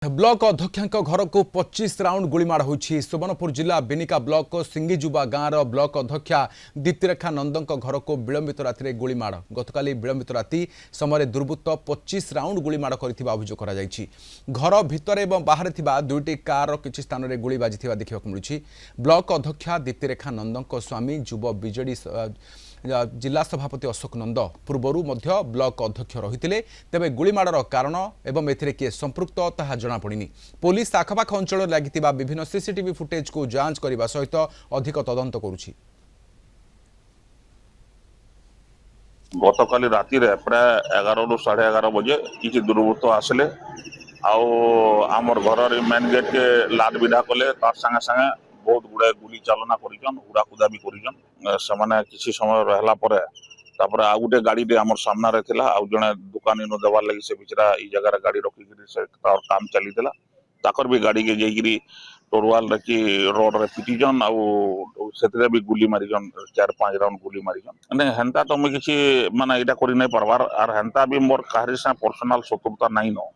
Block अध्यक्ष घर को 25 राउंड गुलीमाड़ होती। सुवर्णपुर जिला बेनिका ब्लॉक सिंगीजुबा गाँव ब्लॉक अध्यक्षा दीप्तिरेखा नंदों घर को विलंबित राति गुलीमाड़। गतकाली विलंबित राति समय दुर्बृत्त 25 राउंड गुलीमाड़ करथिबा अभियोग करा जायछि। घर भितर एवं बाहर थिबा दुईटी कार किछि स्थान रे गुली बाजिथिबा देखिबाकु मिलुछि। ब्लॉक अध्यक्षा दीप्तिरेखा नंदों स्वामी युव बीजेडी जिला सभापति अशोक नंद पूर्वरु मध्य ब्लॉक अध्यक्ष रहिथिले। तेबे गुलीमाड़र कारण एवं एथिरे किए संपृक्त ताहा जଣା पड़िनी। पुलिस आखपाख अंचल लागिथिबा विभिन्न सीसीटीवी फुटेज को जांच करने सहित अधिक तदंत करुछि। गतकाली राति प्राय 11 ରୁ 11:30 बजे किसी दुर्वृत्त आसले आमर घर मेन गेट के लाद विधा कले। तार संगे संगे बहुत गुड़ाए गुली चालना करिजन, उड़ाकुदा भी करिजन। से किसी समय रहला परे तापर आ गुटे गाड़ी रे हमर सामना रे थिला। आ जने दुकानी नो देवार लगी से बिचरा ई जगह गाड़ी रखी गिरी से तार काम चली दिला। ताकर भी गाड़ी के जेगिरी टोरवाल रखी रोड रे पिटीजन सेतरे भी गुली मारिजन। 4-5 राउंड गुली मारिजन। ने हेंता तो मैं किसी माने इटा करि नै परवार आर हेंता भी मोर काहरी से पर्सनल शत्रुता नहीं न।